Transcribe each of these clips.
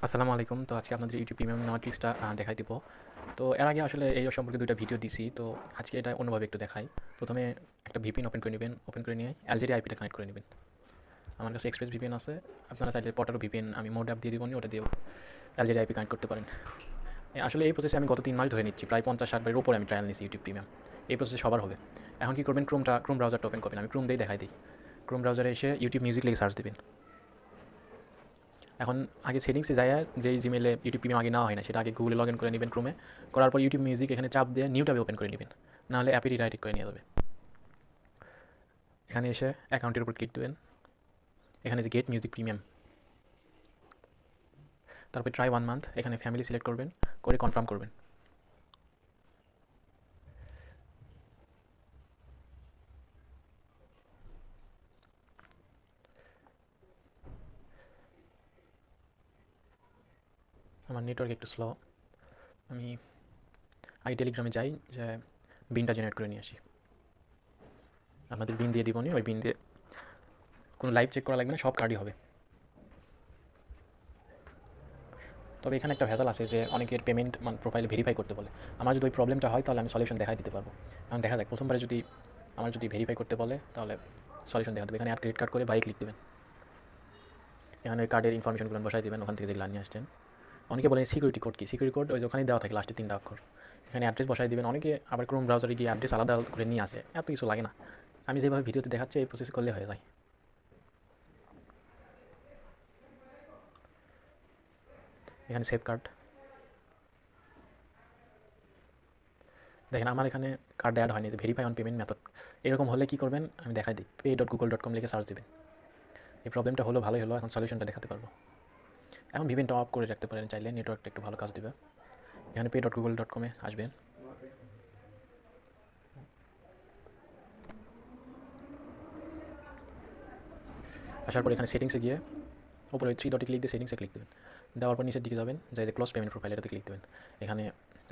আসসালামু আলাইকুম। তো আজকে আপনাদের ইউটিউব প্রিমিয়াম নেওয়ার ট্রিক্সটা দেখাই দিব। তো এর আগে আসলে এই সম্পর্কে ২ টা ভিডিও দিছি। তো আজকে এটা অন্যভাবে একটু দেখাই। ১ম এ একটা VPN ওপেন করে নিবেন। ওপেন করে নিয়ে আলজেরিয়া আইপিটা কানেক্ট করে নিবেন। আমার কাছে এক্সপ্রেস VPN আছে। আপনারা চাইলে পটারো VPN আমি মোড অ্যাপ দিয়ে দিবনি, ওটা দিয়েও আলজেরিয়া আইপি কানেক্ট করতে পারেন। আসলে এই প্রসেসে আমি গত ৩ মাস ধরে নিচ্ছি। প্রায় ৫০-৬০ বারের উপরে আমি ট্রায়াল নিচ্ছি ইউটিউব প্রিমিয়াম। এই প্রসেসে সবার হবে। এখন কি করবেন, ক্রোম ব্রাউজারটা ওপেন করবেন। আমি ক্রোম দিয়েই দেখাই দিই। ক্রোম ব্রাউজারে এসে ইউটিউব মিউজিক লিখে সার্চ দিবেন। এখন আগে সেটিংসে যাইয়া যেই জিমেলে ইউটিউব প্রিমিয়াম আগে নেওয়া হয় না, সেটা আগে গুগলে লগ ইন করে নেবেন ক্রোমে। করার পর ইউটিউব মিউজিক এখানে চাপ দিয়ে নিউ ট্যাবে ওপেন করে নেবেন। নাহলে অ্যাপে রিডাইরেক্ট করে নিয়ে যাবে। এখানে এসে অ্যাকাউন্টের উপর ক্লিক দেবেন। এখানে যে গেট মিউজিক প্রিমিয়াম, তারপর ট্রাই 1 মান্থ, এখানে ফ্যামিলি সিলেক্ট করবেন, করে কনফার্ম করবেন। আমার নেটওয়ার্ক একটু স্লো। আমি আগে টেলিগ্রামে যাই, যে বিনটা জেনারেট করে নিয়ে আসি। আপনাদের বিন দিয়ে দিবনি, ওই বিন দিয়ে কোনো লাইভ চেক করা লাগবে না, সব কার্ডই হবে। তবে এখানে একটা ভেজাল আছে যে অনেকের পেমেন্ট প্রোফাইলে ভেরিফাই করতে বলে। আমার যদি ওই প্রবলেমটা হয় তাহলে আমি সলিউশন দেখাই দিতে পারবো। এখন দেখা যাক, প্রথমবারে যদি আমার যদি ভেরিফাই করতে বলে তাহলে সলিউশন দেখা দেবে। এখানে অ্যাড ক্রেডিট কার্ড করে বাই ক্লিক দেবেন। এখানে ওই কার্ডের ইনফরমেশনগুলো বসাই দেবেন, ওখান থেকে যেগুলো নিয়ে আসছেন। অনেকে বলেন সিকিউরিটি কোড কি, সিকিউরিটি কোড ওই যে ওখানেই দেওয়া থাকে, লাস্টে ৩টা অক্ষর। এখানে অ্যাড্রেস বসাই দেবেন। অনেকে আবার ক্রোম ব্রাউজারে গিয়ে অ্যাড্রেস আলাদা করে নিয়ে আসে, এত কিছু লাগে না। আমি যেভাবে ভিডিওতে দেখাচ্ছি এই প্রসেস করলে হয়ে যায়। এখানে সেভ কার্ড দেখেন, আমার এখানে কার্ড অ্যাড হয়নি, ভেরিফাই অন পেমেন্ট মেথড। এরকম হলে কী করবেন আমি দেখাই দিই। pay.google.com লিখে সার্চ দেবেন। এই প্রবলেমটা হলো, ভালোই হলো, এখন সলিউশনটা দেখাতে পারবো। এখন ভিপিএনটা অফ করে রাখতে পারেন চাইলে, নেটওয়ার্কটা একটু ভালো কাজ দেবে। এখানে pay.google.com-এ আসবেন। আসার পর এখানে সেটিংসে গিয়ে উপরে ওই 3 ডটে ক্লিক দিয়ে সেটিংসে ক্লিক দেবেন। দেওয়ার পর নিচের দিকে যাবেন, যাই ক্লোজ পেমেন্ট প্রোফাইল, এটাতে ক্লিক দেবেন। এখানে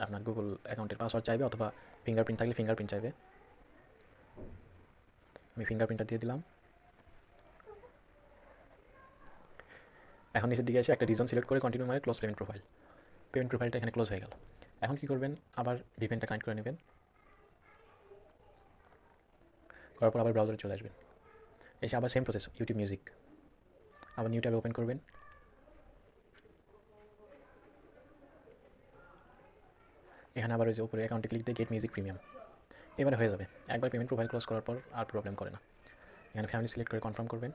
আপনার গুগল অ্যাকাউন্টের পাসওয়ার্ড চাইবে, অথবা ফিঙ্গারপ্রিন্ট থাকলে ফিঙ্গারপ্রিন্ট চাইবে। আমি ফিঙ্গারপ্রিন্টটা দিয়ে দিলাম। এখন নিচের দিকে এসে একটা রিজন সিলেক্ট করে কন্টিনিউ মানে ক্লোজ পেমেন্ট প্রোফাইল। পেমেন্ট প্রোফাইলটা এখানে ক্লোজ হয়ে গেল। এখন কী করবেন, আবার ভিপিএনটা কানেক্ট করে নেবেন। করার পর আবার ব্রাউজারে চলে আসবেন। এসে আবার সেম প্রসেস, ইউটিউব মিউজিক, আবার নিউ ট্যাবে ওপেন করবেন। এখানে আবার ওই যে উপরে অ্যাকাউন্টে ক্লিক দিয়ে গেট মিউজিক প্রিমিয়াম, এবারে হয়ে যাবে। একবার পেমেন্ট প্রোফাইল ক্লোজ করার পর আর প্রবলেম করে না। এখানে ফ্যামিলি সিলেক্ট করে কনফার্ম করবেন।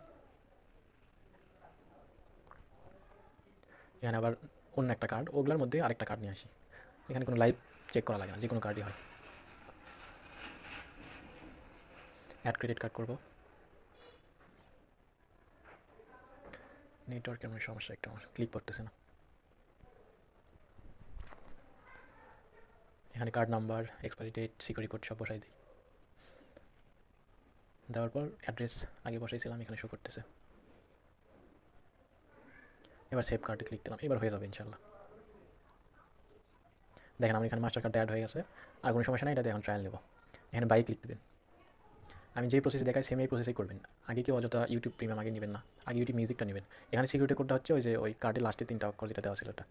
এখানে আবার অন্য একটা কার্ড, ওগুলোর মধ্যে আরেকটা কার্ড নিয়ে আসি। এখানে কোনো লাইভ চেক করা লাগে না, যে কোনো কার্ডই হয়। অ্যাড ক্রেডিট কার্ড করবো। নেটওয়ার্কের মধ্যে সমস্যা একটা, আমার ক্লিক করতেছে না। এখানে card number, expiry date, security code সব বসাই দিই। দেওয়ার পর অ্যাড্রেস আগে বসাইছিলাম, এখানে শো করতেছে। এবার সেভ কার্ডে ক্লিক দিলাম, এবার হয়ে যাবে ইনশাল্লাহ। দেখেন আমার এখানে মাস্টার কার্ডটা অ্যাড হয়ে গেছে। আর কোনো সমস্যা নেই, এটাতে এখন ট্রায়াল নেব। এখানে বাই ক্লিক দেবেন। আমি যেই প্রসেসে দেখাই সেম এই প্রসেসেই করবেন। আগে কেউ অযথা ইউটিউব প্রিমিয়াম আগে নেবেন না, আগে ইউটিউব মিউজিকটা নেবেন। এখানে সিকিউরিটি কোডটা হচ্ছে ওই যে ওই কার্ডের লাস্টে 3টা অক্ষর যেটা দেওয়া ছিল ওটা।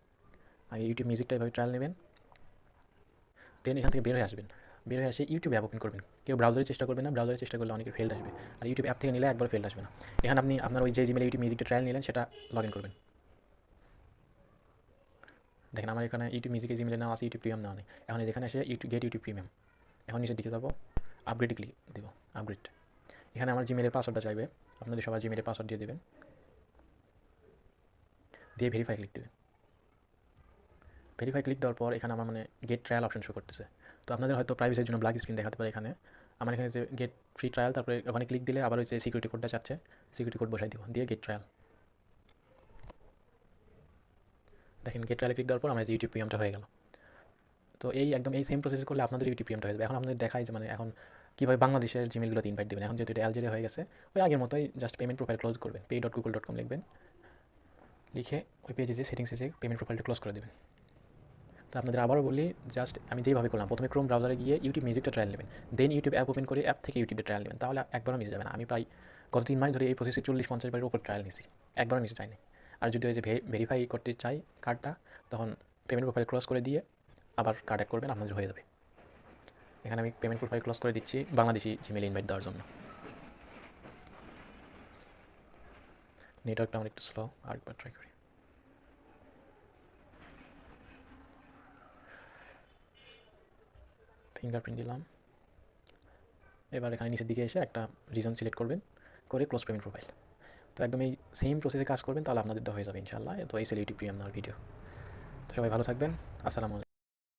আগে ইউটিউব মিউজিকটা এভাবে ট্রায়াল নেবেন। দেন এখান থেকে বের হয়ে আসবেন। বের হয়ে এসে ইউটিউব অ্যাপ ওপেন করবেন। কেউ ব্রাউজারে চেষ্টা করবেন না, ব্রাউজারে চেষ্টা করলে অনেকের ফেল্ড আসবে। আর ইউটিউব অ্যাপ থেকে নিলে একবার ফেল্ড আসবে না। এখানে আপনি আপনার ওই যে জিমেলে ইউটিউব মিউজিকটা ট্রায়াল নিলেন সেটা লগ ইন করবেন। দেখেন আমার এখানে ইউটিউব মিউজিকের জিমেলে নেওয়া আছে, ইউটিউব প্রিমিয়াম নেওয়া নেই। এখন যেখানে এসে ইউটিউব গেট ইউটিউব প্রিমিয়াম, এখন নিচের দিকে যাবো, আপগ্রেডে ক্লিক দিব, আপগ্রেড। এখানে আমার জিমেলের পাসওয়ার্ডটা চাইবে, আপনাদের সবার জিমেলের পাসওয়ার্ড দিয়ে দেবেন, দিয়ে ভেরিফাই ক্লিক দেবেন। ভেরিফাই ক্লিক দেওয়ার পর এখানে আমার মানে গেট ট্রায়াল অপশন শো করতেছে। তো আপনাদের হয়তো প্রাইভেসির জন্য ব্ল্যাক স্ক্রিন দেখাতে পারে। এখানে আমার এখানে যে গেট ফ্রি ট্রায়াল, তারপরে ওখানে ক্লিক দিলে আবার ওই যে সিকিউরিটি কোডটা চাচ্ছে, সিকিউরিটি কোড বসাই দিব, দিয়ে গেট ট্রায়াল। দেখেন গেট ট্রায়ালে ক্লিক দেওয়ার পর আমার যে ইউটিউব প্রিমিয়ামটা হয়ে গেল। তো এই একদম এই সেম প্রসেস করলে আপনাদের ইউটিউব প্রিমিয়ামটা হয়ে যাবে। এখন আপনাদের দেখায় যে মানে এখন কীভাবে বাংলাদেশের জিমেলগুলোতে ইনভাইট দেবেন। এখন যেহেতু এটা আলজেরিয়া হয়ে গেছে, ওই আগের মতোই জাস্ট পেমেন্ট প্রোফাইল ক্লোজ করবেন, pay.google.com লিখবেন, লিখে ওই পেজে যে সেটিংসে যে পেমেন্ট প্রোফাইলটা ক্লোজ করে দেবেন। তো আপনাদের আবারও বলি, জাস্ট আমি যেইভাবে করলাম, প্রথমে ক্রোম ব্রাউজারে গিয়ে ইউটিউব মিউজিকটা ট্রায়াল নেবেন, দেন ইউটিউব অ্যাপ ওপেন করে অ্যাপ থেকে ইউটিউবে ট্রায়াল নেবেন, তাহলে একবারও মিস যাবে না। আমি প্রায় গত 3 মাস ধরে এই প্রসেসে 40-50 বারের উপর ট্রায়াল নিয়েছি, একবারও মিস যায়নি। আর যদি ওই যে ভেরিফাই করতে চাই কার্ডটা, তখন পেমেন্ট প্রোফাইল ক্লোজ করে দিয়ে আবার কার্ড অ্যাড করবেন, আপনাদের হয়ে যাবে। এখানে আমি পেমেন্ট প্রোফাইল ক্লোজ করে দিচ্ছি বাংলাদেশি জিমেল ইনভাইট দেওয়ার জন্য। নেটওয়ার্কটা আমার একটু স্লো, আরেকবার ট্রাই করি। ফিঙ্গারপ্রিন্ট দিলাম। এবার এখানে নিচের দিকে এসে একটা রিজন সিলেক্ট করবেন, করে ক্লোজ পেমেন্ট প্রোফাইল। তো একদম এই সেম প্রসেসে কাজ করবেন, তাহলে আপনাদেরটা হয়ে যাবে ইনশাআল্লাহ। তো এই ছিল ইউটিউব প্রিমিয়াম নেওয়ার ভিডিও। তো সবাই ভালো থাকবেন। আসসালামু আলাইকুম।